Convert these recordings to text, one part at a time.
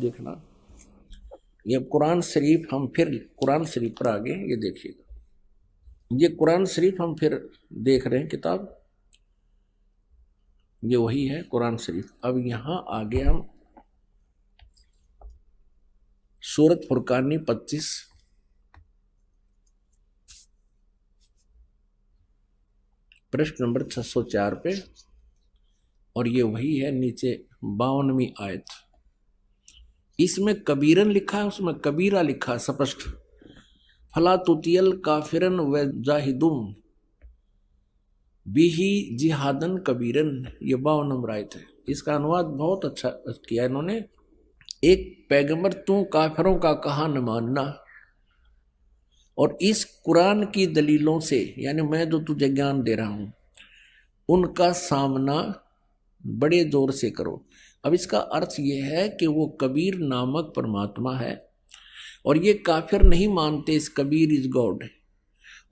देखना, ये कुरान शरीफ, हम फिर कुरान शरीफ पर आगे ये देखिएगा, ये कुरान शरीफ हम फिर देख रहे हैं किताब, ये वही है कुरान शरीफ। अब यहां आगे हम सूरत फुरकानी 25 प्रश्न नंबर 604 पे, और ये वही है नीचे 52वीं आयत। इसमें कबीरन लिखा है, उसमें कबीरा लिखा है स्पष्ट। फला तुतियल काफिरन व जाहिदुम बिही जिहादन कबीरन, ये 52 नंबर आयत है। इसका अनुवाद बहुत अच्छा किया इन्होंने। एक पैगंबर तू काफिरों का कहा न मानना, और इस कुरान की दलीलों से, यानी मैं जो तुझे ज्ञान दे रहा हूं, उनका सामना बड़े जोर से करो। अब इसका अर्थ यह है कि वो कबीर नामक परमात्मा है, और ये काफिर नहीं मानते इस कबीर इज गॉड,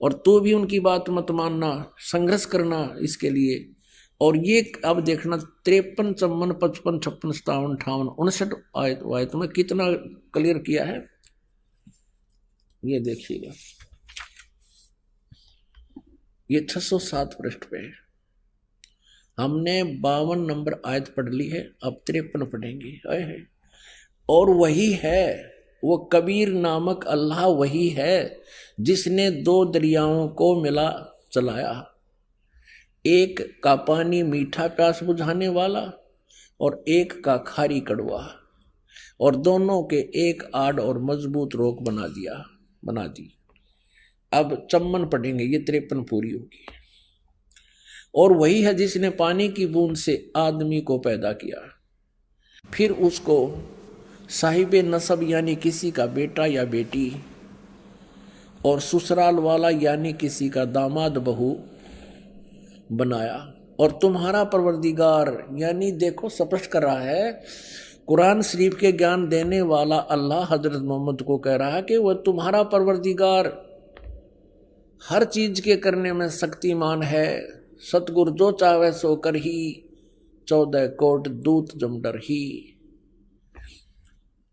और तो भी उनकी बात मत मानना, संघर्ष करना इसके लिए। और ये अब देखना 53, 54, 55, 56, 57, 58, 59 आयत में कितना क्लियर किया है, ये देखिएगा। ये 607 पृष्ठ पे है। हमने 52 नंबर आयत पढ़ ली है, अब 53 पढ़ेंगे। और वही है वो कबीर नामक अल्लाह, वही है जिसने 2 दरियाओं को मिला चलाया, एक का पानी मीठा प्यास बुझाने वाला और एक का खारी कड़वा, और दोनों के एक आड़ और मजबूत रोक बना दी। अब 54 पढ़ेंगे, ये 53 पूरी होगी। और वही है जिसने पानी की बूंद से आदमी को पैदा किया, फिर उसको साहिबे नसब यानी किसी का बेटा या बेटी, और ससुराल वाला यानी किसी का दामाद बहू बनाया। और तुम्हारा परवरदिगार, यानी देखो स्पष्ट कर रहा है, कुरान शरीफ के ज्ञान देने वाला अल्लाह हजरत मोहम्मद को कह रहा है कि वह तुम्हारा परवरदिगार हर चीज के करने में शक्तिमान है, सतगुरु जो चाहे सो कर ही, 14 कोट दूत जमडर ही।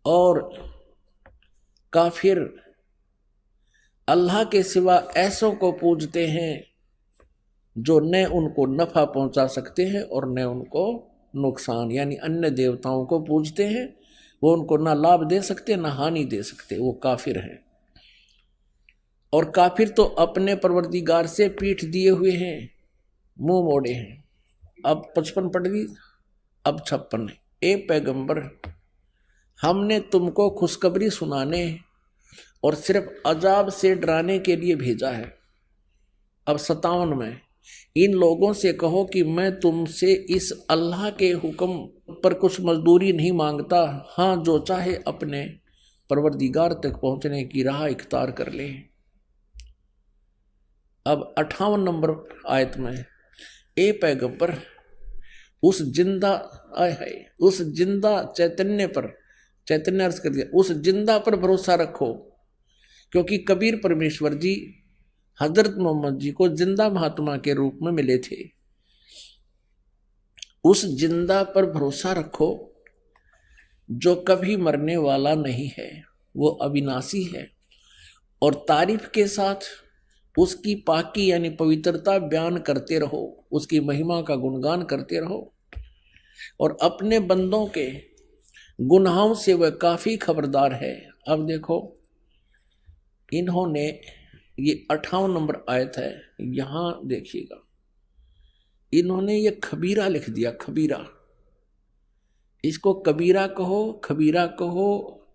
और काफिर अल्लाह के सिवा ऐसों को पूजते हैं जो न उनको नफा पहुंचा सकते हैं और न उनको नुकसान, यानी अन्य देवताओं को पूजते हैं, वो उनको ना लाभ दे सकते ना हानि दे सकते, वो काफिर हैं। और काफिर तो अपने परवरदिगार से पीठ दिए हुए हैं, मुंह मोड़े हैं। अब 55 पढ़ ली, अब 56। ए पैगंबर, हमने तुमको खुशखबरी सुनाने और सिर्फ अजाब से डराने के लिए भेजा है। अब 57 में, इन लोगों से कहो कि मैं तुमसे इस अल्लाह के हुक्म पर कुछ मजदूरी नहीं मांगता, हाँ जो चाहे अपने परवरदिगार तक पहुंचने की राह इख्तियार कर ले। अब 58 नंबर आयत में, ए पैगंबर, उस जिंदा चैतन्य पर, चैतन्य अर्थ कर दिया, उस जिंदा पर भरोसा रखो, क्योंकि कबीर परमेश्वर जी हजरत मोहम्मद जी को जिंदा महात्मा के रूप में मिले थे। उस जिंदा पर भरोसा रखो जो कभी मरने वाला नहीं है, वो अविनाशी है। और तारीफ के साथ उसकी पाकी यानी पवित्रता बयान करते रहो, उसकी महिमा का गुणगान करते रहो, और अपने बंदों के गुनाहों से वह काफी खबरदार है। अब देखो, इन्होंने ये 58 नंबर आयत है, यहां देखिएगा, इन्होंने ये खबीरा लिख दिया, खबीरा। इसको कबीरा कहो, खबीरा कहो,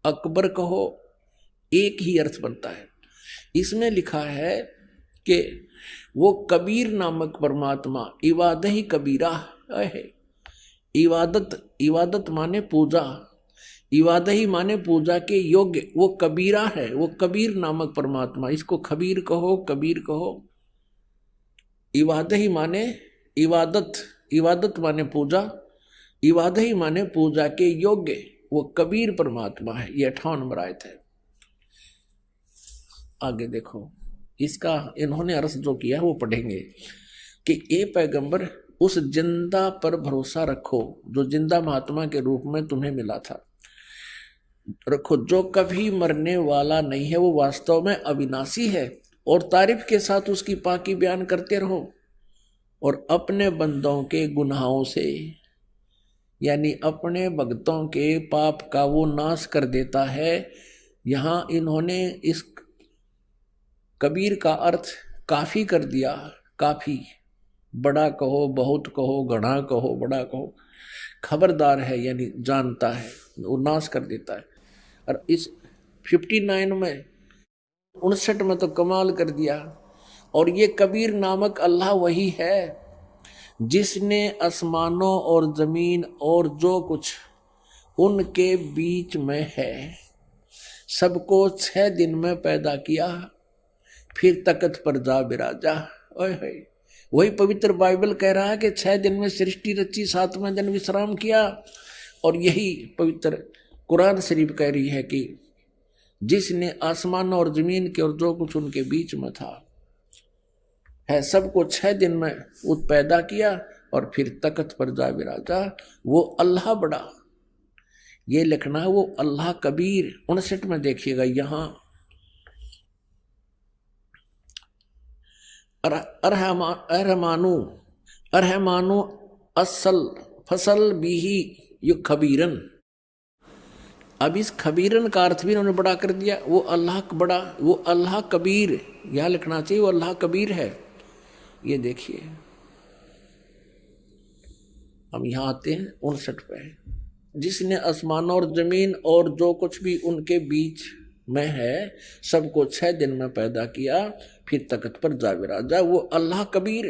अकबर कहो, एक ही अर्थ बनता है। इसमें लिखा है कि वो कबीर नामक परमात्मा इबादत ही कबीरा है। इबादत माने पूजा, इबादत ही माने पूजा के योग्य, वो कबीरा है, वो कबीर नामक परमात्मा। इसको खबीर कहो, कबीर कहो। इबादत ही माने इबादत माने पूजा, इबादत ही माने पूजा के योग्य, वो कबीर परमात्मा है। ये 58 नंबर आयत है। आगे देखो, इसका इन्होंने अर्थ जो किया वो पढ़ेंगे कि ए पैगंबर, उस जिंदा पर भरोसा रखो जो जिंदा महात्मा के रूप में तुम्हें मिला था। रखो, जो कभी मरने वाला नहीं है वो वास्तव में अविनाशी है, और तारीफ के साथ उसकी पाकी बयान करते रहो, और अपने बंदों के गुनाहों से, यानी अपने भक्तों के पाप का वो नाश कर देता है। यहां इन्होंने इस कबीर का अर्थ काफी कर दिया। काफी, बड़ा कहो, बहुत कहो, घना कहो, बड़ा कहो, खबरदार है यानी जानता है, वो नाश कर देता है। और इस 59 में 59 में तो कमाल कर दिया। और ये कबीर नामक अल्लाह वही है जिसने आसमानों और जमीन और जो कुछ उनके बीच में है सबको 6 दिन में पैदा किया, फिर तख्त पर जा बिराजा। ओए, वही पवित्र बाइबल कह रहा है कि 6 दिन में सृष्टि रची, 7वें दिन विश्राम किया। और यही पवित्र कुरान शरीफ कह रही है कि जिसने आसमान और जमीन के और जो कुछ उनके बीच में था है सबको 6 दिन में वो पैदा किया और फिर तख्त पर जा बिराजा। वो अल्लाह बड़ा, ये लिखना है वो अल्लाह कबीर। 59 में देखिएगा, यहां अरहमानु असल फसल बीही यु खबीरन। अब इस खबीरन का अर्थ भी उन्होंने बड़ा कर दिया। वो अल्लाह बड़ा, वो अल्लाह कबीर, यह लिखना चाहिए वो अल्लाह कबीर है। ये देखिए, हम यहां आते हैं 59 पे, जिसने आसमान और जमीन और जो कुछ भी उनके बीच में है सबको 6 दिन में पैदा किया, फिर तख्त पर जा बिराजा। वो अल्लाह कबीर,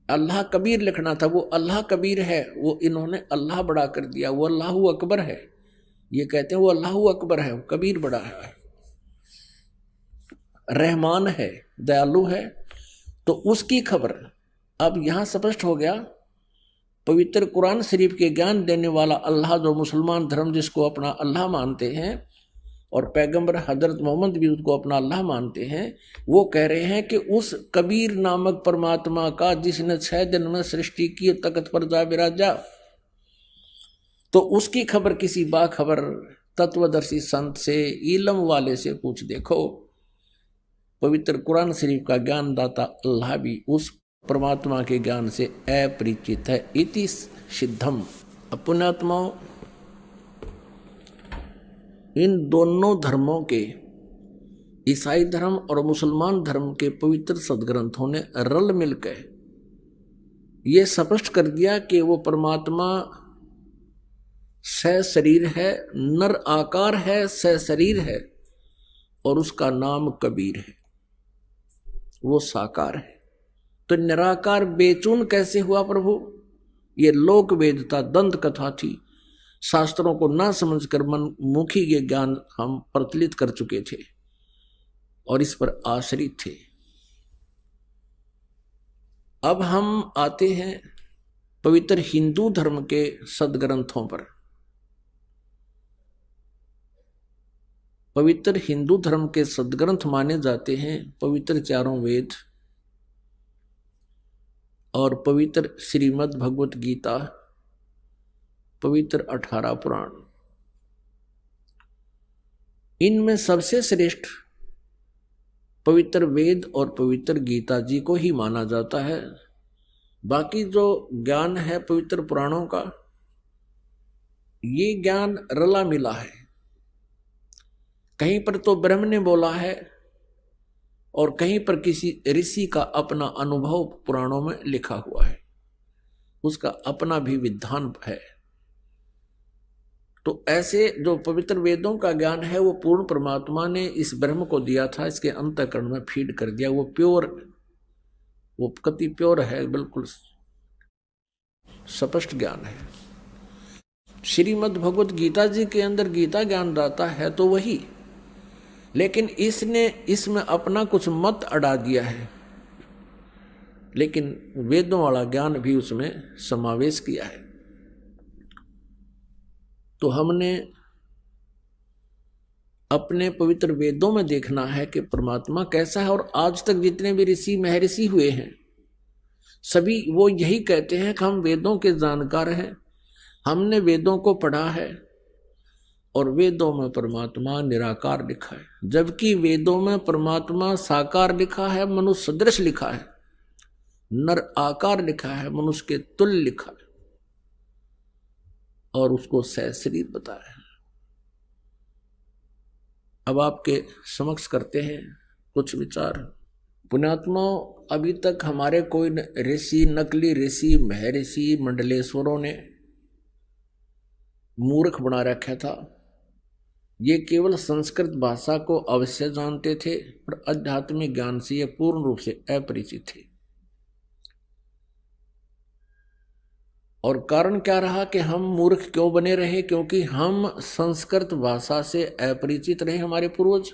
अल्लाह कबीर लिखना था, वो अल्लाह कबीर है। वो इन्होंने अल्लाह बड़ा कर दिया, वो अल्लाह अकबर है। ये कहते हैं वो अल्लाह अकबर है, वो कबीर बड़ा है, रहमान है, दयालु है। तो उसकी खबर अब यहां स्पष्ट हो गया। पवित्र कुरान शरीफ के ज्ञान देने वाला अल्लाह, जो मुसलमान धर्म जिसको अपना अल्लाह मानते हैं, और पैगंबर हजरत मोहम्मद भी उसको अपना अल्लाह मानते हैं, वो कह रहे हैं कि उस कबीर नामक परमात्मा का जिसने 6 दिन में सृष्टि की, तख्त पर जा बिराजा, तो उसकी खबर किसी बाखबर तत्वदर्शी संत से, इल्म वाले से पूछ देखो। पवित्र कुरान शरीफ का ज्ञान दाता अल्लाह भी उस परमात्मा के ज्ञान से अपरिचित है। इति सिद्धम। पुण्यात्माओं, इन दोनों धर्मों के, ईसाई धर्म और मुसलमान धर्म के पवित्र सदग्रंथों ने रल मिलकर ये स्पष्ट कर दिया कि वो परमात्मा सशरीर है, नर आकार है, सशरीर है, और उसका नाम कबीर है, वो साकार है। तो निराकार बेचून कैसे हुआ प्रभु? ये लोक वेदता दंत कथा थी, शास्त्रों को ना समझकर मनमुखी ये ज्ञान हम प्रचलित कर चुके थे और इस पर आश्रित थे। अब हम आते हैं पवित्र हिंदू धर्म के सदग्रंथों पर। पवित्र हिंदू धर्म के सदग्रंथ माने जाते हैं पवित्र 4 वेद और पवित्र श्रीमद् भगवत गीता, पवित्र 18 पुराण। इनमें सबसे श्रेष्ठ पवित्र वेद और पवित्र गीता जी को ही माना जाता है। बाकी जो ज्ञान है पवित्र पुराणों का, ये ज्ञान रला मिला है। कहीं पर तो ब्रह्म ने बोला है और कहीं पर किसी ऋषि का अपना अनुभव पुराणों में लिखा हुआ है, उसका अपना भी विधान है। तो ऐसे जो पवित्र वेदों का ज्ञान है वो पूर्ण परमात्मा ने इस ब्रह्म को दिया था, इसके अंतःकरण में फीड कर दिया। वो प्योर, वो कति प्योर है, बिल्कुल स्पष्ट ज्ञान है। श्रीमद् भगवत गीता जी के अंदर गीता ज्ञान दाता है तो वही, लेकिन इसने इसमें अपना कुछ मत अड़ा दिया है, लेकिन वेदों वाला ज्ञान भी उसमें समावेश किया है। तो हमने अपने पवित्र वेदों में देखना है कि परमात्मा कैसा है। और आज तक जितने भी ऋषि महर्षि हुए हैं सभी वो यही कहते हैं कि हम वेदों के जानकार हैं, हमने वेदों को पढ़ा है, और वेदों में परमात्मा निराकार लिखा है, जबकि वेदों में परमात्मा साकार लिखा है, मनुष्य सदृश लिखा है, नर आकार लिखा है, मनुष्य के तुल्य लिखा है, और उसको सहशरीर बताया है। अब आपके समक्ष करते हैं कुछ विचार। पुण्यात्माओं, अभी तक हमारे कोई ऋषि, नकली ऋषि, महर्षि, मंडलेश्वरों ने मूर्ख बना रखा था। ये केवल संस्कृत भाषा को अवश्य जानते थे, पर आध्यात्मिक ज्ञान से ये पूर्ण रूप से अपरिचित थे। और कारण क्या रहा कि हम मूर्ख क्यों बने रहे? क्योंकि हम संस्कृत भाषा से अपरिचित रहे। हमारे पूर्वज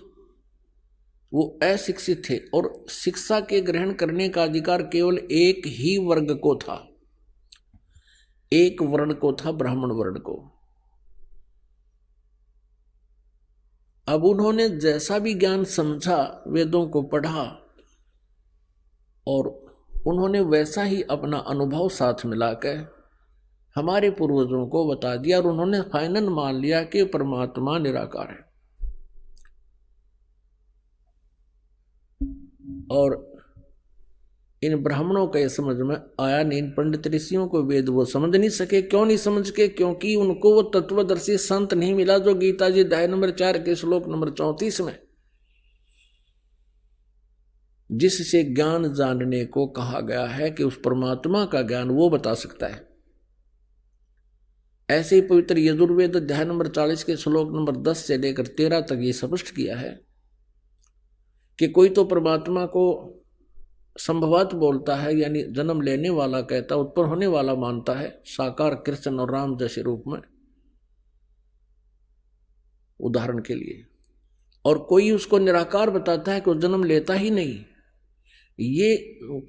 वो अशिक्षित थे, और शिक्षा के ग्रहण करने का अधिकार केवल एक ही वर्ग को था, एक वर्ण को था, ब्राह्मण वर्ण को। अब उन्होंने जैसा भी ज्ञान समझा, वेदों को पढ़ा, और उन्होंने वैसा ही अपना अनुभव साथ मिलाकर हमारे पूर्वजों को बता दिया, और उन्होंने फाइनल मान लिया कि परमात्मा निराकार है। और इन ब्राह्मणों का यह समझ में आया नहीं। इन पंडित ऋषियों को वेद वो समझ नहीं सके। क्यों नहीं समझ के? क्योंकि उनको वो तत्वदर्शी संत नहीं मिला जो गीता जी अध्याय नंबर 4 के श्लोक नंबर 34 में जिससे ज्ञान जानने को कहा गया है कि उस परमात्मा का ज्ञान वो बता सकता है। ऐसे ही पवित्र यजुर्वेद अध्याय नंबर 40 के श्लोक नंबर 10 से लेकर 13 तक ये स्पष्ट किया है कि कोई तो परमात्मा को संभवत बोलता है, यानी जन्म लेने वाला कहता, उत्पन्न होने वाला मानता है, साकार कृष्ण और राम जैसे रूप में, उदाहरण के लिए। और कोई उसको निराकार बताता है कि वो जन्म लेता ही नहीं। ये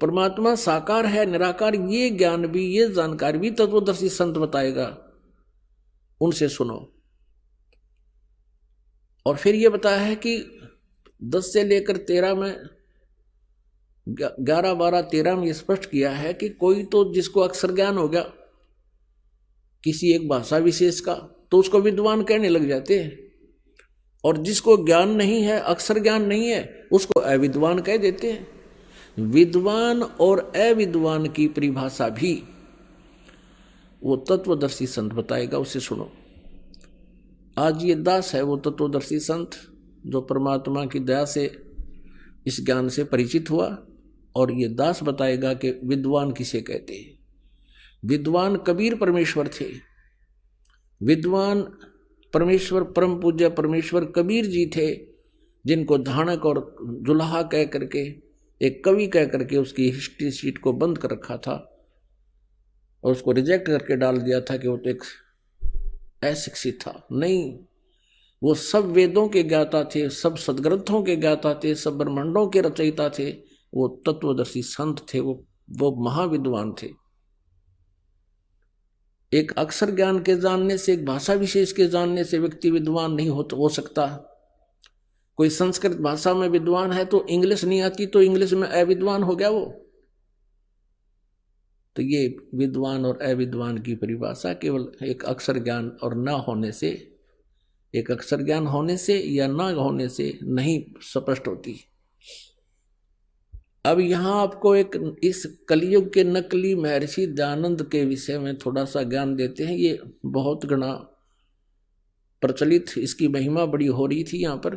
परमात्मा साकार है, निराकार, ये ज्ञान भी, ये जानकारी भी तत्वदर्शी संत बताएगा, उनसे सुनो। और फिर ये बताया है कि 10 से लेकर 13 में, 11, 12, 13 में स्पष्ट किया है कि कोई तो जिसको अक्षर ज्ञान हो गया किसी एक भाषा विशेष का, तो उसको विद्वान कहने लग जाते हैं, और जिसको ज्ञान नहीं है, अक्षर ज्ञान नहीं है, उसको अविद्वान कह देते हैं। विद्वान और अविद्वान की परिभाषा भी वो तत्वदर्शी संत बताएगा, उसे सुनो। आज ये दास है वो तत्वदर्शी संत जो परमात्मा की दया से इस ज्ञान से परिचित हुआ, और ये दास बताएगा कि विद्वान किसे कहते हैं। विद्वान कबीर परमेश्वर थे। विद्वान परमेश्वर, परम पूज्य परमेश्वर कबीर जी थे, जिनको धानक और जुल्हा कह करके, एक कवि कह करके उसकी हिस्ट्री शीट को बंद कर रखा था, और उसको रिजेक्ट करके डाल दिया था कि वो तो एक अशिक्षित था। नहीं, वो सब वेदों के ज्ञाता थे, सब सदग्रंथों के ज्ञाता थे, सब ब्रह्मांडों के रचयिता थे। वो तत्वदर्शी संत थे, वो महाविद्वान थे। एक अक्षर ज्ञान के जानने से, एक भाषा विशेष के जानने से व्यक्ति विद्वान नहीं हो सकता। कोई संस्कृत भाषा में विद्वान है तो इंग्लिश नहीं आती तो इंग्लिश में अविद्वान हो गया वो। तो ये विद्वान और अविद्वान की परिभाषा केवल एक अक्षर ज्ञान और ना होने से, एक अक्षर ज्ञान होने से या ना होने से नहीं स्पष्ट होती। अब यहां आपको एक इस कलयुग के नकली महर्षि दयानंद के विषय में थोड़ा सा ज्ञान देते हैं। ये बहुत गणा प्रचलित, इसकी महिमा बड़ी हो रही थी। यहाँ पर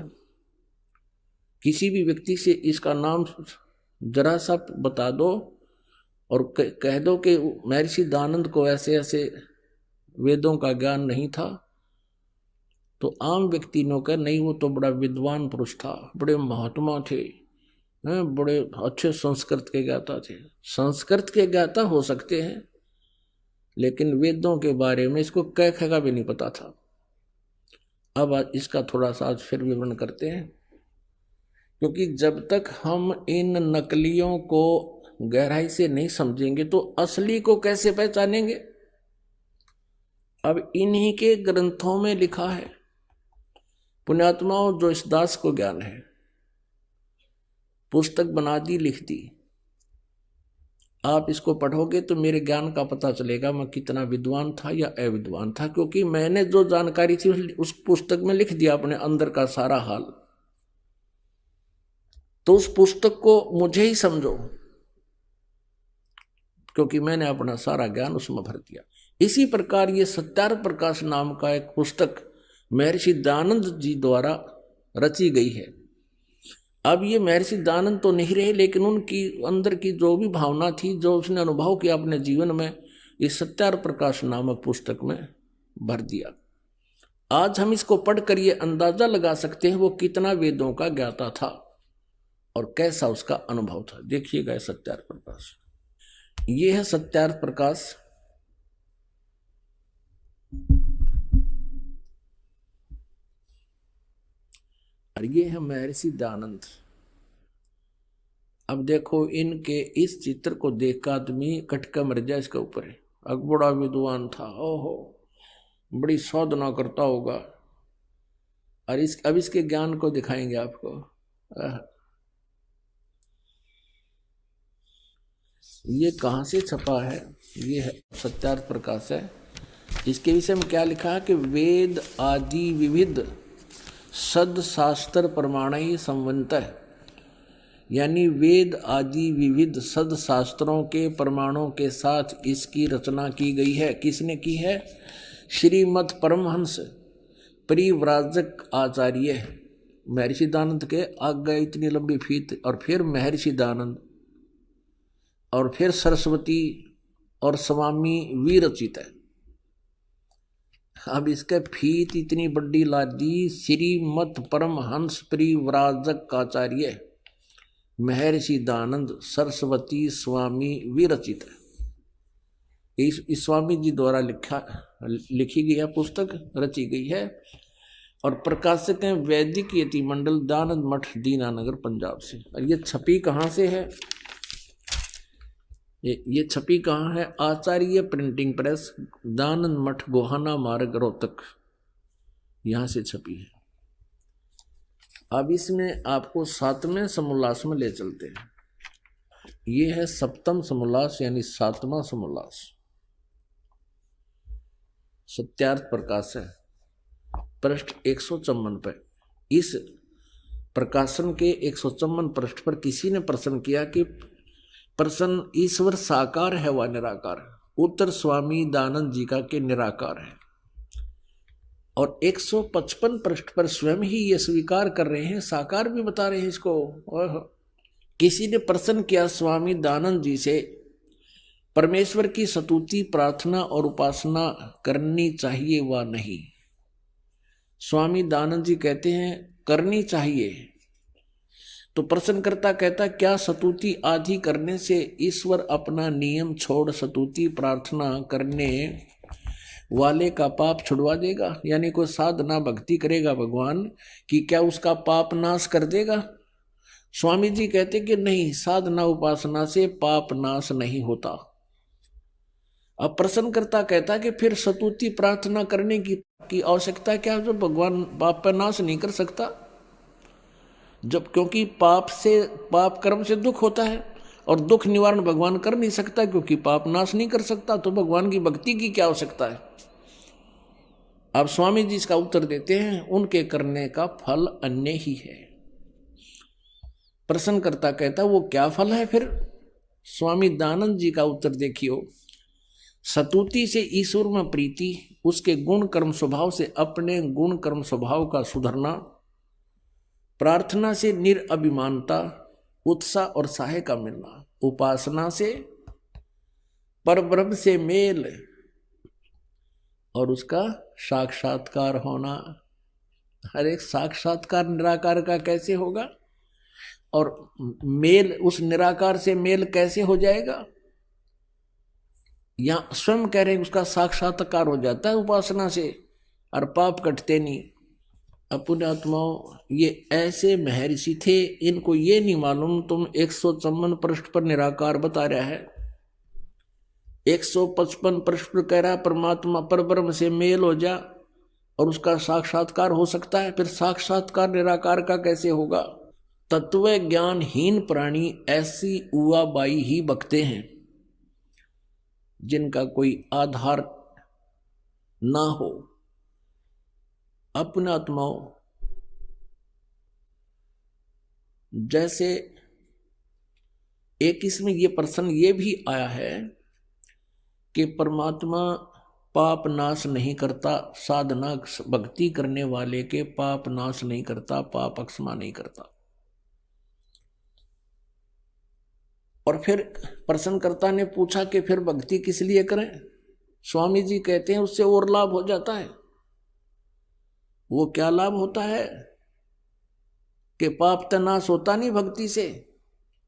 किसी भी व्यक्ति से इसका नाम जरा सा बता दो और कह दो कि महर्षि दयानंद को ऐसे ऐसे वेदों का ज्ञान नहीं था, तो आम व्यक्ति ने कहा नहीं, वो तो बड़ा विद्वान पुरुष था, बड़े महात्मा थे, बड़े अच्छे संस्कृत के ज्ञाता थे। संस्कृत के ज्ञाता हो सकते हैं, लेकिन वेदों के बारे में इसको कह का भी नहीं पता था। अब इसका थोड़ा सा आज फिर विवरण करते हैं, क्योंकि जब तक हम इन नकलियों को गहराई से नहीं समझेंगे तो असली को कैसे पहचानेंगे। अब इन्हीं के ग्रंथों में लिखा है, पुण्यात्माओं, जो इस दास को ज्ञान है, पुस्तक बना दी, लिख दी। आप इसको पढ़ोगे तो मेरे ज्ञान का पता चलेगा मैं कितना विद्वान था या अविद्वान था, क्योंकि मैंने जो जानकारी थी उस पुस्तक में लिख दिया अपने अंदर का सारा हाल। तो उस पुस्तक को मुझे ही समझो, क्योंकि मैंने अपना सारा ज्ञान उसमें भर दिया। इसी प्रकार ये सत्यार्थ प्रकाश नाम का एक पुस्तक महर्षि दयानंद जी द्वारा रची गई है। अब ये महर्षि दयानंद तो नहीं रहे, लेकिन उनकी अंदर की जो भी भावना थी, जो उसने अनुभव किया अपने जीवन में, इस सत्यार्थ प्रकाश नामक पुस्तक में भर दिया। आज हम इसको पढ़कर ये अंदाजा लगा सकते हैं वो कितना वेदों का ज्ञाता था और कैसा उसका अनुभव था। देखिएगा सत्यार्थ प्रकाश, ये है सत्यार्थ प्रकाश। और ये है महर्षि दयानंद। अब देखो इनके इस चित्र को देख कर आदमी कटका मर जाए इसके ऊपर है। अब बड़ा विद्वान था, ओहो बड़ी साधना करता होगा। और अब इसके ज्ञान को दिखाएंगे आपको। ये कहाँ से छपा है? ये है सत्यार्थ प्रकाश है। इसके विषय में क्या लिखा है कि वेद आदि विविध सद शास्त्र प्रमाण ही संवंत है, यानी वेद आदि विविध सद शास्त्रों के प्रमाणों के साथ इसकी रचना की गई है। किसने की है? श्रीमद् परमहंस परिव्राजक आचार्य महर्षि दयानंद के आगे इतनी लंबी फीत, और फिर महर्षि दयानंद, और फिर सरस्वती और स्वामी विरचित है। अब इसके फीत इतनी बड़ी लादी, श्रीमद् परमहंस परिव्राजक आचार्य महर्षि दयानंद सरस्वती स्वामी विरचित है। इस स्वामी जी द्वारा लिखी गई है पुस्तक, रची गई है। और प्रकाशक हैं वैदिक यति मंडल दयानंद मठ दीनानगर पंजाब से। और ये छपी कहाँ से है? ये छपी कहाँ है? आचार्य प्रिंटिंग प्रेस, दयानंद मठ गोहाना मार्ग रोहतक, यहाँ से छपी है। अब इसमें आपको 7वें समोल्लास में ले चलते हैं। ये है सप्तम समोल्लास यानी 7वां समोल्लास, सत्यार्थ प्रकाश है, पृष्ठ 154 पे। इस प्रकाशन के 154 पृष्ठ पर किसी ने प्रश्न किया कि प्रश्न ईश्वर साकार है व निराकार? उत्तर स्वामी दयानंद जी का के निराकार है। और 155 पृष्ठ पर स्वयं ही ये स्वीकार कर रहे हैं, साकार भी बता रहे हैं इसको। और किसी ने प्रश्न किया स्वामी दयानंद जी से, परमेश्वर की स्तुति प्रार्थना और उपासना करनी चाहिए व नहीं? स्वामी दयानंद जी कहते हैं करनी चाहिए। तो प्रश्नकर्ता कहता क्या स्तुति आदि करने से ईश्वर अपना नियम छोड़ स्तुति प्रार्थना करने वाले का पाप छुड़वा देगा? यानी कोई साधना भक्ति करेगा भगवान की, क्या उसका पाप नाश कर देगा? स्वामी जी कहते कि नहीं, साधना उपासना से पाप नाश नहीं होता। अब प्रश्नकर्ता कहता कि फिर स्तुति प्रार्थना करने की आवश्यकता क्या, जो भगवान पाप पर नाश नहीं कर सकता? जब क्योंकि पाप कर्म से दुख होता है, और दुख निवारण भगवान कर नहीं सकता क्योंकि पाप नाश नहीं कर सकता, तो भगवान की भक्ति की क्या आवश्यकता है? अब स्वामी जी इसका उत्तर देते हैं उनके करने का फल अन्य ही है। प्रश्नकर्ता कहता वो क्या फल है फिर? स्वामी दयानंद जी का उत्तर देखियो, स्तुति से ईश्वर में प्रीति, उसके गुण कर्म स्वभाव से अपने गुण कर्म स्वभाव का सुधरना, प्रार्थना से निरअभिमानता, उत्साह और सहाय का मिलना, उपासना से परब्रह्म से मेल और उसका साक्षात्कार होना। हर एक साक्षात्कार निराकार का कैसे होगा, और मेल उस निराकार से मेल कैसे हो जाएगा? या स्वयं कह रहे हैं उसका साक्षात्कार हो जाता है उपासना से, और पाप कटते नहीं। अपने आत्माओं, ये ऐसे महर्षि थे, इनको ये नहीं मालूम तुम 154 पृष्ठ पर निराकार बता रहा है, 155 पृष्ठ पर कह रहा है परमात्मा परब्रह्म से मेल हो जा और उसका साक्षात्कार हो सकता है। फिर साक्षात्कार निराकार का कैसे होगा? तत्व ज्ञानहीन प्राणी ऐसी उआ बाई ही बकते हैं। जिनका कोई आधार ना हो। अपने आत्माओं, जैसे एक इसमें ये प्रश्न ये भी आया है कि परमात्मा पाप नाश नहीं करता, साधना भक्ति करने वाले के पाप नाश नहीं करता, पाप अक्षमा नहीं करता। और फिर प्रश्नकर्ता ने पूछा कि फिर भक्ति किस लिए करें? स्वामी जी कहते हैं उससे और लाभ हो जाता है। वो क्या लाभ होता है कि पाप तो नाश होता नहीं भक्ति से,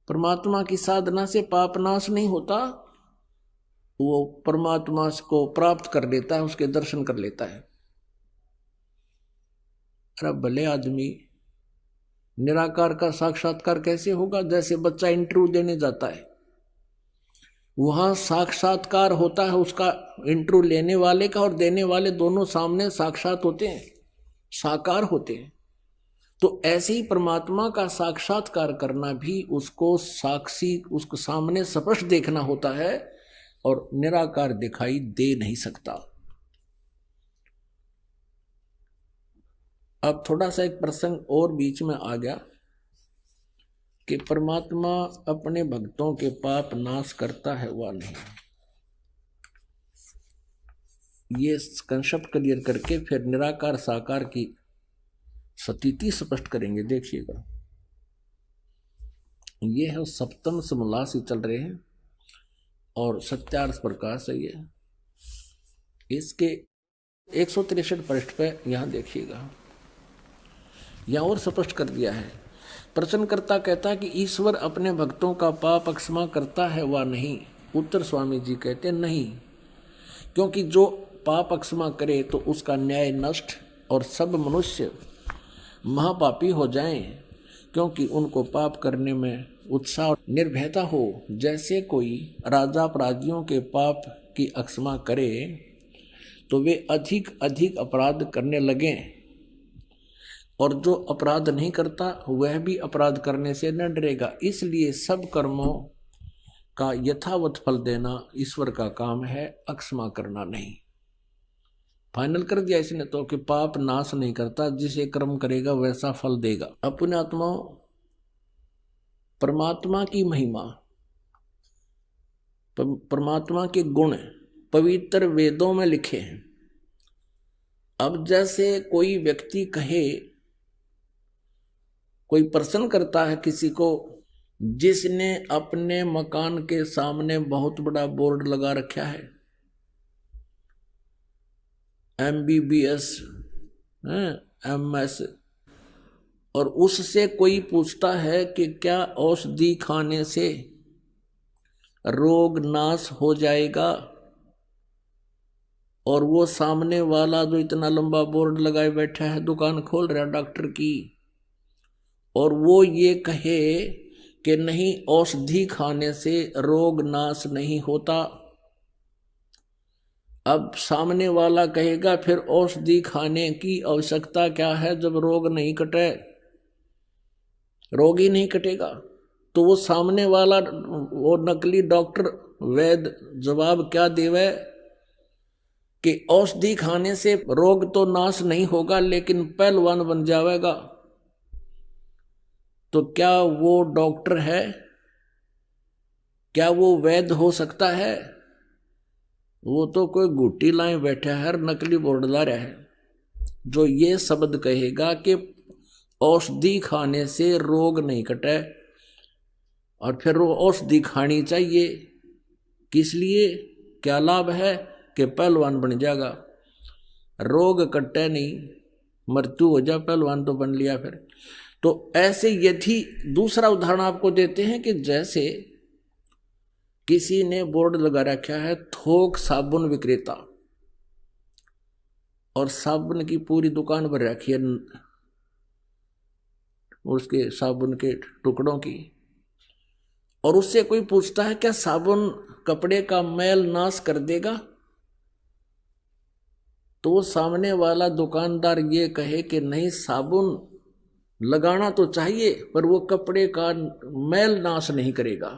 परमात्मा की साधना से पाप नाश नहीं होता, वो परमात्मा को प्राप्त कर लेता है, उसके दर्शन कर लेता है। अरे भले आदमी, निराकार का साक्षात्कार कैसे होगा? जैसे बच्चा इंटरव्यू देने जाता है, वहां साक्षात्कार होता है उसका, इंटरव्यू लेने वाले का और देने वाले दोनों सामने साक्षात होते हैं, साकार होते हैं। तो ऐसे ही परमात्मा का साक्षात्कार करना भी उसको साक्षी, उसको सामने स्पष्ट देखना होता है, और निराकार दिखाई दे नहीं सकता। अब थोड़ा सा एक प्रसंग और बीच में आ गया कि परमात्मा अपने भक्तों के पाप नाश करता है वा नहीं। ये कंसेप्ट क्लियर करके फिर निराकार साकार की स्थिति स्पष्ट करेंगे। देखिएगा, ये है सप्तम समोल्लास ही चल रहे हैं और सत्यार्थ प्रकाश है ये। इसके 163 पृष्ठ पे यहां देखिएगा, यहां और स्पष्ट कर दिया है। प्रश्नकर्ता कहता है कि ईश्वर अपने भक्तों का पाप क्षमा करता है वा नहीं? उत्तर स्वामी जी कहते नहीं, क्योंकि जो पाप क्षमा करे तो उसका न्याय नष्ट और सब मनुष्य महापापी हो जाएं, क्योंकि उनको पाप करने में उत्साह और निर्भयता हो। जैसे कोई राजा अपराधियों के पाप की क्षमा करे तो वे अधिक अधिक अपराध करने लगें, और जो अपराध नहीं करता वह भी अपराध करने से न डरेगा। इसलिए सब कर्मों का यथावत फल देना ईश्वर का काम है, अक्षमा करना नहीं। फाइनल कर दिया इसने तो कि पाप नाश नहीं करता, जिसे कर्म करेगा वैसा फल देगा। अपने आत्माओं, परमात्मा की महिमा, परमात्मा के गुण पवित्र वेदों में लिखे हैं। अब जैसे कोई व्यक्ति कहे, कोई प्रश्न करता है किसी को जिसने अपने मकान के सामने बहुत बड़ा बोर्ड लगा रखा है, MBBS MS, और उससे कोई पूछता है कि क्या औषधि खाने से रोग नाश हो जाएगा, और वो सामने वाला जो इतना लंबा बोर्ड लगाए बैठा है, दुकान खोल रहा है डॉक्टर की, और वो ये कहे कि नहीं औषधि खाने से रोग नाश नहीं होता, अब सामने वाला कहेगा फिर औषधि खाने की आवश्यकता क्या है जब रोग नहीं कटे, रोग ही नहीं कटेगा। तो वो सामने वाला, वो नकली डॉक्टर वैद्य जवाब क्या देवे कि औषधि खाने से रोग तो नाश नहीं होगा लेकिन पहलवान बन जाएगा। तो क्या वो डॉक्टर है? क्या वो वैद्य हो सकता है? वो तो कोई गुट्टी लाए बैठा है, नकली बोर्ड ला रहा है। जो ये शब्द कहेगा कि औषधि खाने से रोग नहीं कटे, और फिर वो औषधि खानी चाहिए किस लिए, क्या लाभ है कि पहलवान बन जाएगा, रोग कटे नहीं, मृत्यु हो जाए, पहलवान तो बन लिया फिर। तो ऐसे यदि दूसरा उदाहरण आपको देते हैं कि जैसे किसी ने बोर्ड लगा रखा है थोक साबुन विक्रेता, और साबुन की पूरी दुकान भर रखी है उसके साबुन के टुकड़ों की, और उससे कोई पूछता है क्या साबुन कपड़े का मैल नाश कर देगा, तो वो सामने वाला दुकानदार ये कहे कि नहीं साबुन लगाना तो चाहिए पर वो कपड़े का मैल नाश नहीं करेगा।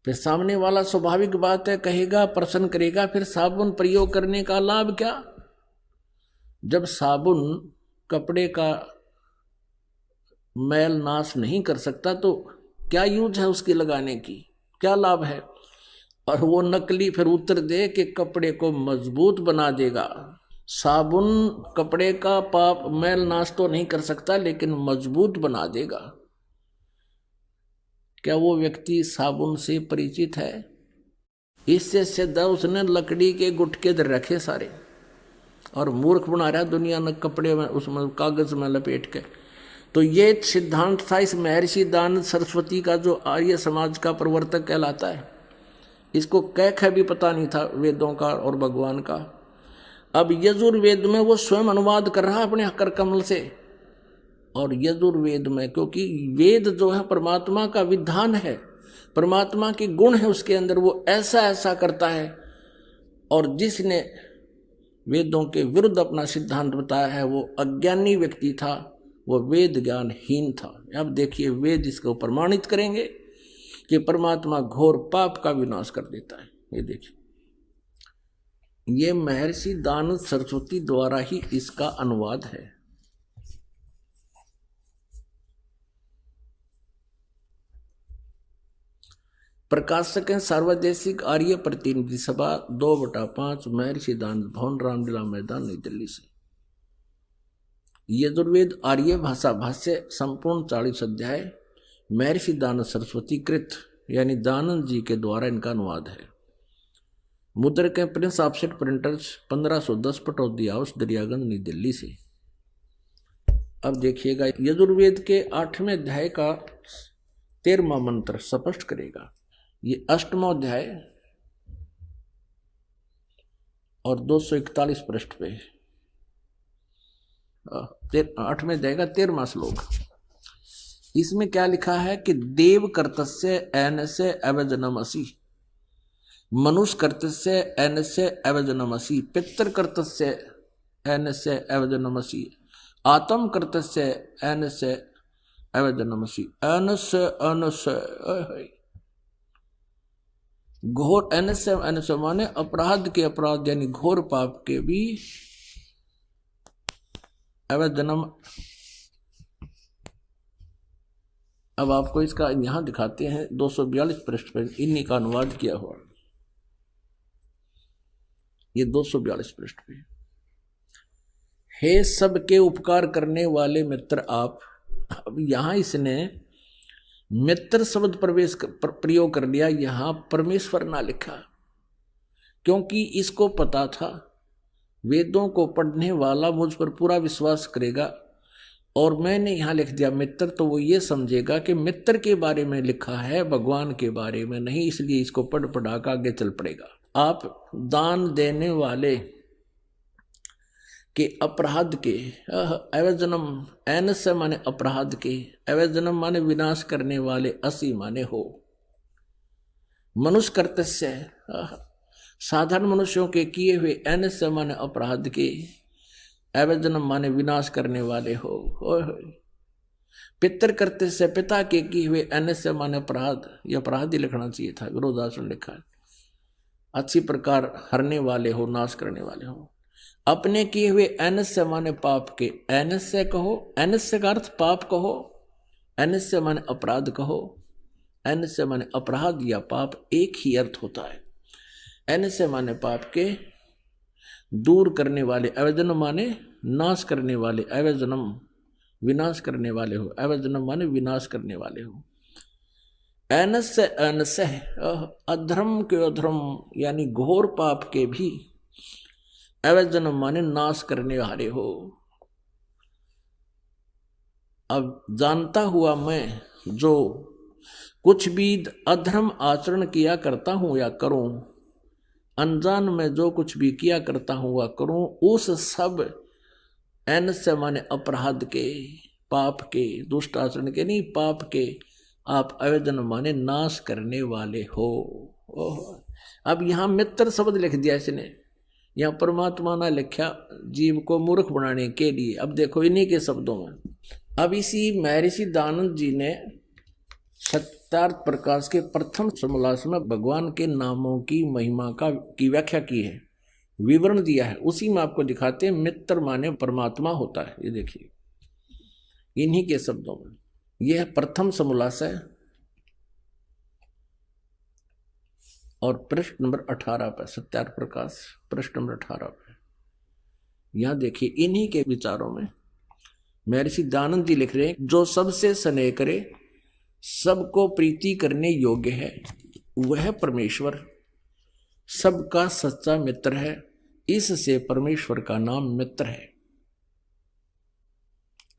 फिर सामने वाला स्वाभाविक बात है कहेगा, प्रश्न करेगा, फिर साबुन प्रयोग करने का लाभ क्या? जब साबुन कपड़े का मैल नाश नहीं कर सकता तो क्या यूज है उसके लगाने की, क्या लाभ है? और वो नकली फिर उत्तर दे कि कपड़े को मजबूत बना देगा। साबुन कपड़े का पाप मैल नाश तो नहीं कर सकता लेकिन मजबूत बना देगा। क्या वो व्यक्ति साबुन से परिचित है? इससे सीधा उसने लकड़ी के गुटके रखे सारे और मूर्ख बना रहा दुनिया ने कपड़े में, उसमें कागज में लपेट के। तो ये सिद्धांत था इस महर्षि दानंद सरस्वती का, जो आर्य समाज का प्रवर्तक कहलाता है। इसको कह भी पता नहीं था वेदों का और भगवान का। अब यजुर्वेद में वो स्वयं अनुवाद कर रहा है अपने कर कमल से। और यजुर्वेद में, क्योंकि वेद जो है परमात्मा का विधान है, परमात्मा के गुण है उसके अंदर, वो ऐसा ऐसा करता है। और जिसने वेदों के विरुद्ध अपना सिद्धांत बताया है वो अज्ञानी व्यक्ति था, वो वेद ज्ञानहीन था। अब देखिए वेद इसको प्रमाणित करेंगे कि परमात्मा घोर पाप का विनाश कर देता है। ये देखिए, ये महर्षि दानंद सरस्वती द्वारा ही इसका अनुवाद है। प्रकाशक हैं सार्वदेशिक आर्य प्रतिनिधि सभा 2/5 महर्षि दानंद भवन, रामलीला मैदान, नई दिल्ली से। यजुर्वेद आर्य भाषा भाष्य संपूर्ण 40 अध्याय महर्षि दानंद सरस्वती कृत यानी दानंद जी के द्वारा इनका अनुवाद है। मुद्रक के Prince offset printers 1510 Pataudi house, Daryaganj, नई दिल्ली से। अब देखिएगा यजुर्वेद के 8वें अध्याय का 13वां मंत्र स्पष्ट करेगा। ये 8वां अध्याय और 241 पृष्ठ पे 8वें अध्याय का 13वां श्लोक। इसमें क्या लिखा है कि देव कर्तस्य एनस्य अवजनमसि, मनुष्य कर्तस्य एनस्य अवजनमसि, पितृ कर्तस्य एनस्य अवजनमसि, आत्म कर्तस्य एनस्य अवजनमसि। एनस्य एनस्य घोर, एनस्य एनस्य माने अपराध के अपराध यानी घोर पाप के भी अवजनम। अब आपको इसका यहां दिखाते हैं 242 पृष्ठ पर इन्हीं का अनुवाद किया हुआ। ये 242 पृष्ठ पे, हे सबके उपकार करने वाले मित्र आप। अब यहां इसने मित्र शब्द प्रयोग कर लिया, यहां परमेश्वर ना लिखा, क्योंकि इसको पता था वेदों को पढ़ने वाला मुझ पर पूरा विश्वास करेगा। और मैंने यहाँ लिख दिया मित्र, तो वो ये समझेगा कि मित्र के बारे में लिखा है, भगवान के बारे में नहीं, इसलिए इसको पढ़ पढ़ा कर आगे चल पड़ेगा। आप दान देने वाले के अपराध के, अवजनम एनस्य माने अपराध के, अवजनम माने विनाश करने वाले, असी माने हो। मनुष्य कर्तस्य साधारण मनुष्यों के किए हुए, एनस्य माने अपराध के, अवजनम माने विनाश करने वाले हो। पितर करते से पिता के किए हुए, एनस्य माने अपराध, यह अपराध ही लिखना चाहिए था, विरोधासन लिखा है। अच्छी प्रकार हरने वाले हो, नाश करने वाले हो। अपने किए हुए, एनस्य माने पाप के, एनस्य कहो, एनस्य का अर्थ पाप कहो, एनस्य माने अपराध कहो। एनस्य माने अपराध या पाप एक ही अर्थ होता है। एनस्य माने पाप के दूर करने वाले, अवजनम माने नाश करने वाले, अवजनम विनाश करने वाले हो, अवजनम माने विनाश करने वाले हो। एनस्य एनस्य अधर्म के अधर्म यानी घोर पाप के भी, अवजनम माने नाश करने वाले हो। अब जानता हुआ मैं जो कुछ भी अधर्म आचरण किया करता हूं या करूं, अनजान में जो कुछ भी किया करता हूं या करूं, उस सब एनस्य माने अपराध के, पाप के, दुष्ट आचरण के नहीं, पाप के आप अवजनम माने नाश करने वाले हो। अब यहां मित्र शब्द लिख दिया इसने, यहाँ परमात्मा ने लिखा जीव को मूर्ख बनाने के लिए। अब देखो इन्हीं के शब्दों में, अब इसी महर्षि दानंद जी ने सत्यार्थ प्रकाश के प्रथम समोल्लास में भगवान के नामों की महिमा की व्याख्या की है, विवरण दिया है। उसी में आपको दिखाते हैं मित्र माने परमात्मा होता है। ये देखिए इन्हीं के शब्दों में, यह प्रथम समोल्लास है और पृष्ठ नंबर 18 पर, सत्यार्थ प्रकाश पृष्ठ नंबर 18 पर। यहां देखिए इन्हीं के विचारों में महर्षि दयानंद जी लिख रहे हैं, जो सबसे स्नेह करे, सबको प्रीति करने योग्य है, वह परमेश्वर सबका सच्चा मित्र है। इससे परमेश्वर का नाम मित्र है।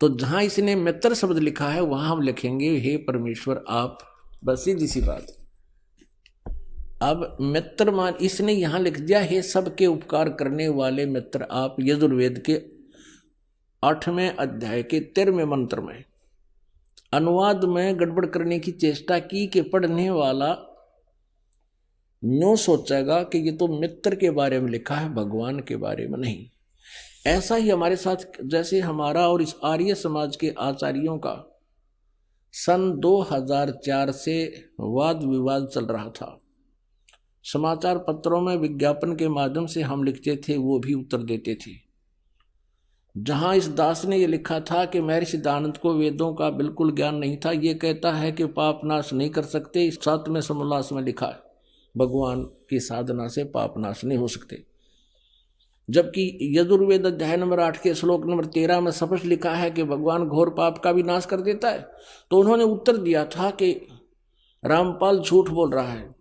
तो जहां इसने मित्र शब्द लिखा है वहां हम लिखेंगे हे परमेश्वर आप। बस सीधी सी बात। अब मित्र मान इसने यहां लिख दिया हे सबके उपकार करने वाले मित्र आप। यजुर्वेद के 8वें अध्याय के 13वें मंत्र में अनुवाद में गड़बड़ करने की चेष्टा की कि पढ़ने वाला यूं सोचेगा कि ये तो मित्र के बारे में लिखा है, भगवान के बारे में नहीं। ऐसा ही हमारे साथ, जैसे हमारा और इस आर्य समाज के आचार्यों का सन 2004 से वाद विवाद चल रहा था। समाचार पत्रों में विज्ञापन के माध्यम से हम लिखते थे, वो भी उत्तर देते थे। जहां इस दास ने ये लिखा था कि महर्षि दयानंद को वेदों का बिल्कुल ज्ञान नहीं था, ये कहता है कि पाप नाश नहीं कर सकते। इस 7वें समोल्लास में लिखा है भगवान की साधना से पाप नाश नहीं हो सकते। जबकि यजुर्वेद अध्याय नंबर 8 के श्लोक नंबर 13 में स्पष्ट लिखा है कि भगवान घोर पाप का भी नाश कर देता है। तो उन्होंने उत्तर दिया था कि रामपाल झूठ बोल रहा है।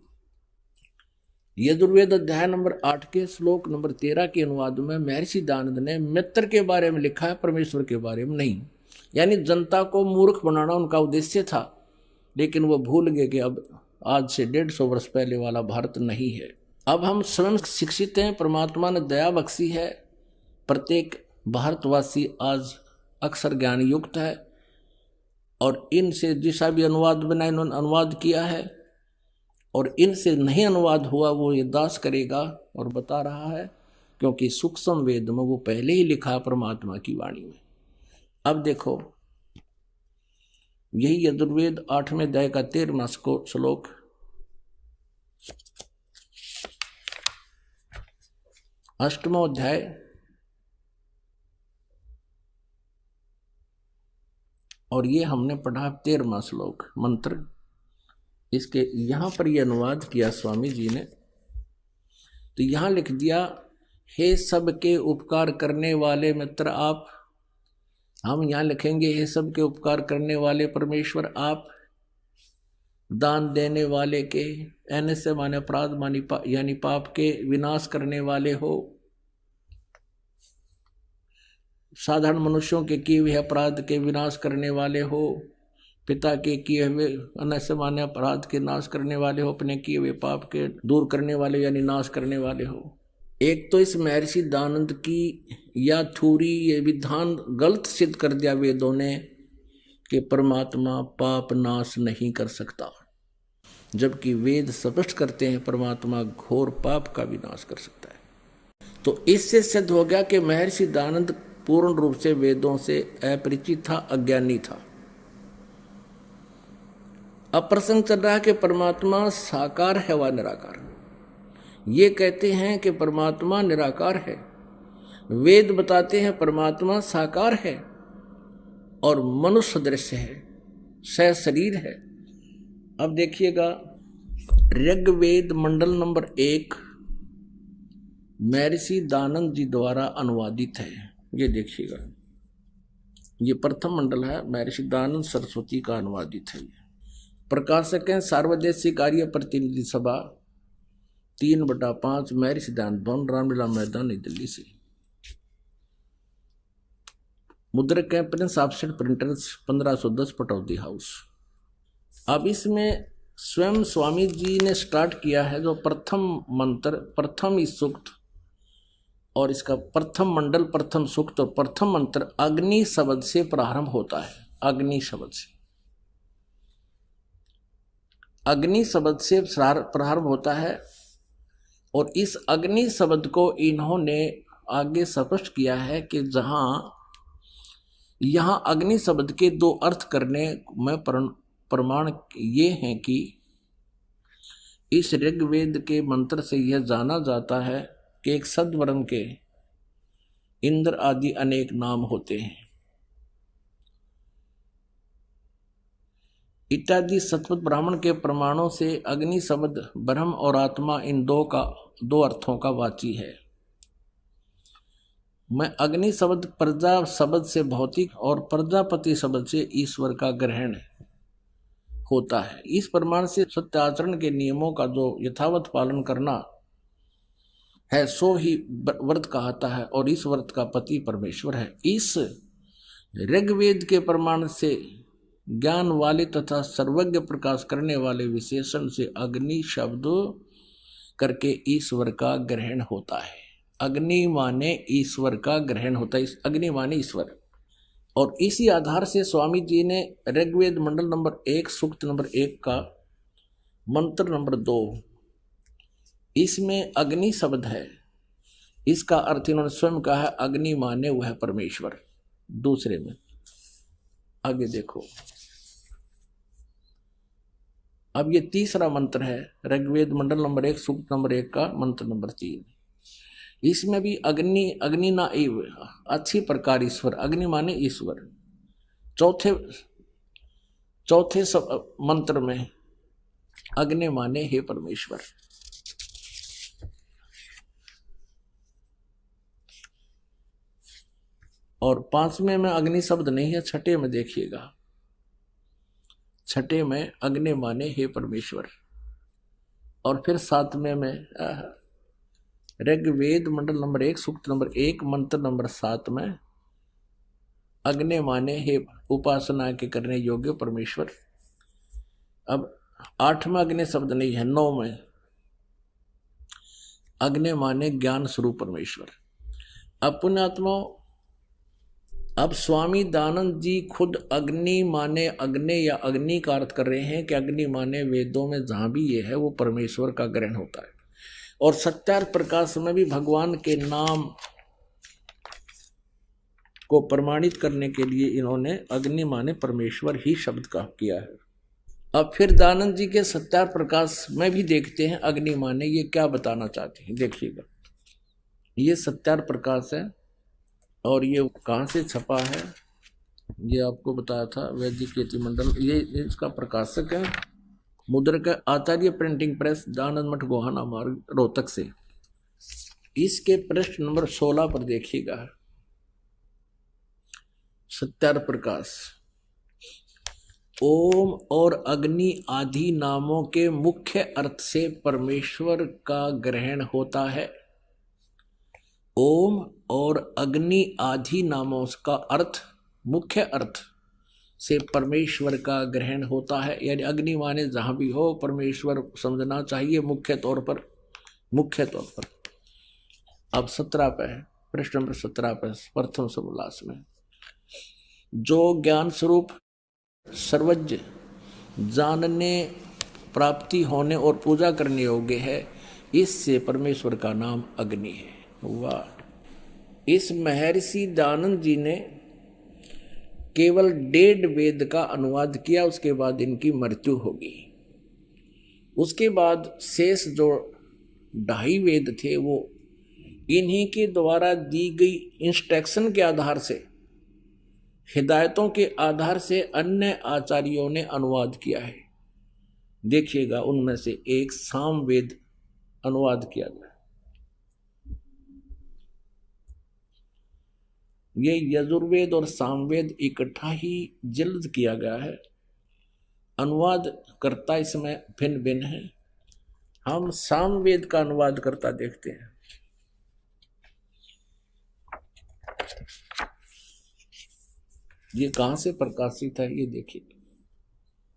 यजुर्वेद अध्याय नंबर 8 के श्लोक नंबर 13 के अनुवाद में महर्षि दयानंद ने मित्र के बारे में लिखा है, परमेश्वर के बारे में नहीं। यानी जनता को मूर्ख बनाना उनका उद्देश्य था, लेकिन वो भूल गए कि अब आज से 150 वर्ष पहले वाला भारत नहीं है। अब हम स्वयं शिक्षित हैं, परमात्मा ने दया बख्शी है। प्रत्येक भारतवासी आज अक्सर ज्ञान युक्त है और इनसे जिसा भी अनुवाद बना इन्होंने अनुवाद किया है, और इनसे नहीं अनुवाद हुआ वो ये दास करेगा और बता रहा है, क्योंकि सूक्ष्म वेद में वो पहले ही लिखा परमात्मा की वाणी में। अब देखो यही यजुर्वेद 8वें अध्याय का 13वां श्लोक, अष्टमो अध्याय और ये हमने पढ़ा 13वां श्लोक मंत्र। इसके यहां पर यह अनुवाद किया स्वामी जी ने, तो यहां लिख दिया हे सबके उपकार करने वाले मित्र आप। हम यहां लिखेंगे हे सबके उपकार करने वाले परमेश्वर आप। दान देने वाले के, एन से माने अपराध मानी यानी पाप के विनाश करने वाले हो। साधारण मनुष्यों के किए हुए अपराध के विनाश करने वाले हो। पिता के किए हुए अनैसे माने अपराध के नाश करने वाले हो। अपने किए हुए पाप के दूर करने वाले यानी नाश करने वाले हो। एक तो इस महर्षि दयानंद की या थोड़ी ये विधान गलत सिद्ध कर दिया वेदों ने कि परमात्मा पाप नाश नहीं कर सकता, जबकि वेद स्पष्ट करते हैं परमात्मा घोर पाप का विनाश कर सकता है। तो इससे सिद्ध हो गया कि महर्षि दयानंद पूर्ण रूप से वेदों से अपरिचित था, अज्ञानी था। अब प्रसंग चल रहा है कि परमात्मा साकार है व निराकार। ये कहते हैं कि परमात्मा निराकार है, वेद बताते हैं परमात्मा साकार है और मनुष्य दृश्य है, सशरीर है। अब देखिएगा ऋग्वेद मंडल नंबर 1 महर्षि दयानंद जी द्वारा अनुवादित है। ये देखिएगा, ये प्रथम मंडल है, महर्षि दयानंद सरस्वती का अनुवादित है। प्रकाशक हैं सार्वदेशिक कार्य प्रतिनिधि सभा 3/5 महर्षि दयानंद भवन, रामलीला मैदान, नई दिल्ली से। मुद्रक हैं Prince offset printers 1510 Pataudi house. अब इसमें स्वयं स्वामी जी ने स्टार्ट किया है जो प्रथम मंत्र, प्रथम ही सूक्त और इसका प्रथम मंडल, प्रथम सूक्त और प्रथम मंत्र अग्नि शब्द से प्रारंभ होता है। अग्नि शब्द से, अग्नि शब्द से प्रारंभ होता है और इस अग्नि शब्द को इन्होंने आगे स्पष्ट किया है कि जहां यहां अग्नि शब्द के 2 अर्थ करने में प्रमाण ये हैं कि इस ऋग्वेद के मंत्र से यह जाना जाता है कि एक सद्वर्ण के इंद्र आदि अनेक नाम होते हैं इत्यादि। सतपथ ब्राह्मण के प्रमाणों से अग्नि शब्द ब्रह्म और आत्मा इन दो अर्थों का वाची है। मैं अग्नि शब्द प्रजा शब्द से भौतिक और प्रजापति शब्द से ईश्वर का ग्रहण होता है। इस प्रमाण से सत्याचरण के नियमों का जो यथावत पालन करना है सो ही व्रत कहता है और इस व्रत का पति परमेश्वर है। इस ऋग्वेद के प्रमाण से ज्ञान वाले तथा सर्वज्ञ प्रकाश करने वाले विशेषण से अग्नि शब्द करके ईश्वर का ग्रहण होता है। अग्नि माने ईश्वर का ग्रहण होता है, अग्नि माने ईश्वर। और इसी आधार से स्वामी जी ने ऋग्वेद मंडल नंबर 1 सूक्त नंबर 1 का मंत्र नंबर 2 इसमें अग्नि शब्द है, इसका अर्थ इन्होंने स्वयं कहा है अग्नि माने वह परमेश्वर। दूसरे में आगे देखो, अब ये तीसरा मंत्र है ऋग्वेद मंडल नंबर 1 सूक्त नंबर 1 का मंत्र नंबर 3। इसमें भी अग्नि ना एव अच्छी प्रकार ईश्वर, अग्नि माने ईश्वर। चौथे मंत्र में अग्नि माने हे परमेश्वर। और 5वें में अग्नि शब्द नहीं है, छठे में देखिएगा, छठे में अग्नि माने हे परमेश्वर। और फिर 7वें में ऋग्वेद मंडल नंबर 1 सूक्त नंबर 1 मंत्र नंबर 7 में अग्नि माने हे उपासना के करने योग्य परमेश्वर। अब 8 में अग्नि शब्द नहीं है, 9 में अग्नि माने ज्ञान स्वरूप परमेश्वर। अब पुण्यात्मा, अब स्वामी दानंद जी खुद अग्नि माने अग्नि या अग्नि का अर्थ कर रहे हैं कि अग्नि माने वेदों में जहां भी ये है वो परमेश्वर का ग्रहण होता है। और सत्यार्थ प्रकाश में भी भगवान के नाम को प्रमाणित करने के लिए इन्होंने अग्नि माने परमेश्वर ही शब्द का किया है। अब फिर दानंद जी के सत्यार्थ प्रकाश में भी देखते हैं अग्नि माने ये क्या बताना चाहते हैं। देखिएगा, ये सत्यार्थ प्रकाश है और ये कहाँ से छपा है ये आपको बताया था, वैदिक कीर्ति मंडल, ये इसका प्रकाशक है मुद्रक आचार्य प्रिंटिंग प्रेस, दानंद मठ गोहाना मार्ग, रोहतक से। इसके पृष्ठ नंबर 16 पर देखिएगा, सत्यार्थ प्रकाश। ओम और अग्नि आदि नामों के मुख्य अर्थ से परमेश्वर का ग्रहण होता है। ओम और अग्नि आदि नामों का अर्थ, मुख्य अर्थ से परमेश्वर का ग्रहण होता है। यानी अग्नि माने जहां भी हो परमेश्वर समझना चाहिए मुख्य तौर पर। अब 17 पे है, पृष्ठ नंबर 17 पे प्रथम समोल्लास में, जो ज्ञान स्वरूप सर्वज्ञ जानने, प्राप्ति होने और पूजा करने योग्य है, इससे परमेश्वर का नाम अग्नि है। वाह! इस महर्षि दानंद जी ने केवल 1.5 वेद का अनुवाद किया, उसके बाद इनकी मृत्यु होगी। उसके बाद शेष जो 2.5 वेद थे वो इन्हीं के द्वारा दी गई इंस्ट्रक्शन के आधार से, हिदायतों के आधार से अन्य आचार्यों ने अनुवाद किया है। देखिएगा, उनमें से एक सामवेद अनुवाद किया गया। ये यजुर्वेद और सामवेद इकट्ठा ही जल्द किया गया है। अनुवाद करता इसमें भिन्न भिन्न है। हम सामवेद का अनुवाद करता देखते हैं। ये कहां से प्रकाशित है ये देखिए,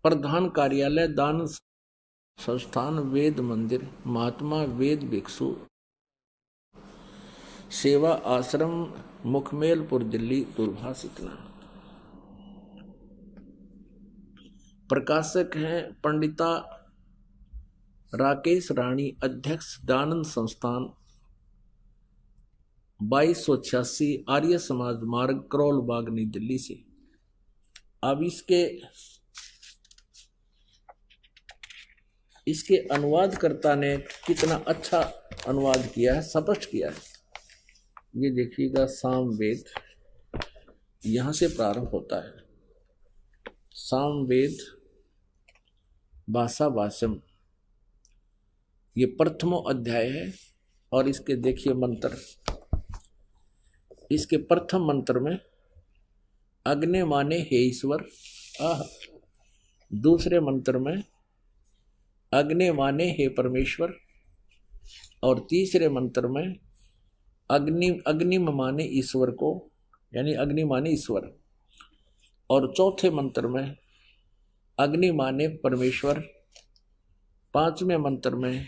प्रधान कार्यालय दान संस्थान वेद मंदिर, महात्मा वेद भिक्षु सेवा आश्रम, मुखमेलपुर, दिल्ली, दूरभाष इतना। प्रकाशक हैं पंडिता राकेश रानी, अध्यक्ष दानंद संस्थान, 2286 आर्य समाज मार्ग, करोल बाग, नई दिल्ली से। अब इसके इसके अनुवादकर्ता ने कितना अच्छा अनुवाद किया है, स्पष्ट किया है। ये देखिएगा, सामवेद यहां से प्रारंभ होता है। सामवेद भाषा भाष्यम, ये प्रथमो अध्याय है। और इसके देखिए मंत्र, इसके प्रथम मंत्र में अग्नि माने हे ईश्वर, दूसरे मंत्र में अग्नि माने हे परमेश्वर, और तीसरे मंत्र में अग्नि माने ईश्वर को, यानी अग्नि माने ईश्वर, और चौथे मंत्र में अग्नि माने परमेश्वर, पांचवें मंत्र में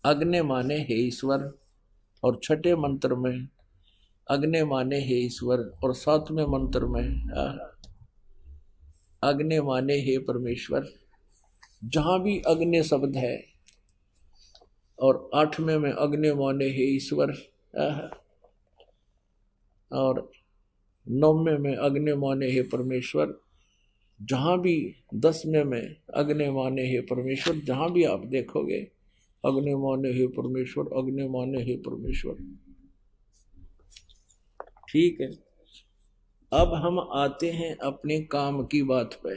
अग्नि माने हे ईश्वर, और छठे मंत्र में अग्नि माने हे ईश्वर, और सातवें मंत्र में अग्नि माने हे परमेश्वर। जहां भी अग्नि शब्द है, और आठवें में अग्नि माने हे ईश्वर, और नौवें में अग्नि माने हे परमेश्वर, जहां भी 10वें में अग्नि माने हे परमेश्वर, जहां भी आप देखोगे अग्नि माने हे परमेश्वर, अग्नि माने हे परमेश्वर। ठीक है, अब हम आते हैं अपने काम की बात पे।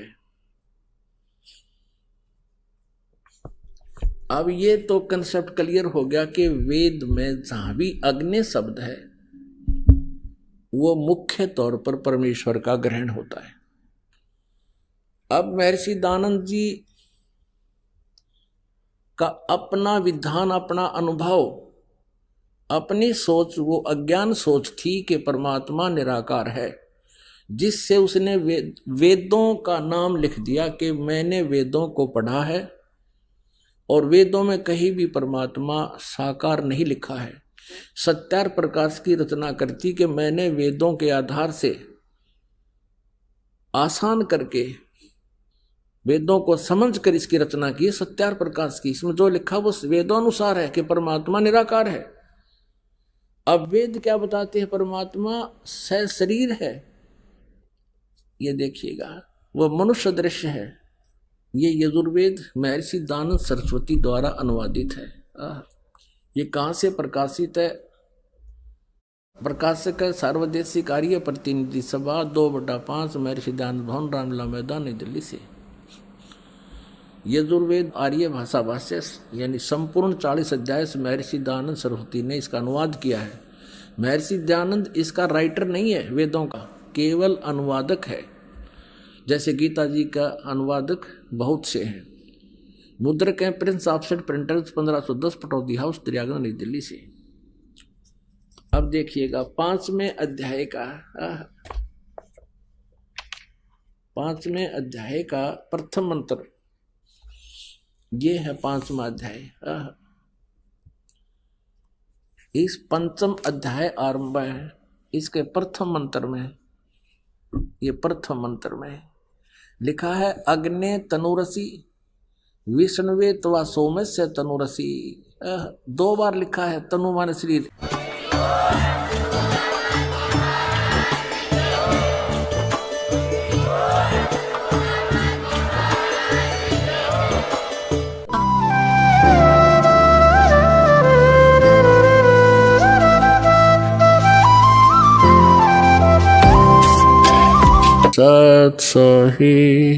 अब ये तो कंसेप्ट क्लियर हो गया कि वेद में जहां भी अग्नि शब्द है वो मुख्य तौर पर परमेश्वर का ग्रहण होता है। अब महर्षि दयानंद जी का अपना विधान, अपना अनुभव, अपनी सोच, वो अज्ञान सोच थी कि परमात्मा निराकार है, जिससे उसने वेदों का नाम लिख दिया कि मैंने वेदों को पढ़ा है और वेदों में कहीं भी परमात्मा साकार नहीं लिखा है। सत्यार प्रकाश की रचना करती कि मैंने वेदों के आधार से आसान करके वेदों को समझ कर इसकी रचना की। सत्यार प्रकाश की, इसमें जो लिखा वो वेदोनुसार है कि परमात्मा निराकार है। अब वेद क्या बताते हैं? परमात्मा सशरीर है। ये देखिएगा, वो मनुष्य दृश्य है। ये यजुर्वेद महर्षि दयानंद सरस्वती द्वारा अनुवादित है। ये कहाँ से प्रकाशित है? प्रकाशक है सार्वदेशिक कार्य प्रतिनिधि सभा 2/5 महर्षि दयानंद भवन, रामलीला मैदान, नई दिल्ली से। यजुर्वेद आर्य भाषा भाष्य, यानी संपूर्ण 40 अध्याय से महर्षि दयानंद सरस्वती ने इसका अनुवाद किया है। महर्षि दयानंद इसका राइटर नहीं है, वेदों का केवल अनुवादक है। जैसे गीता जी का अनुवादक बहुत से हैं। मुद्रक हैं Prince offset printers 1510 Pataudi house, Daryaganj, नई दिल्ली से। अब देखिएगा 5वें अध्याय का प्रथम मंत्र, ये है 5वां अध्याय। इस 5वां अध्याय आरंभ है। इसके प्रथम मंत्र में, ये प्रथम मंत्र में लिखा है अग्ने तनुरसी विष्णुवे तवा सोमस्य तनुरसी। 2 बार लिखा है, तनु माने शरीर। सत सही।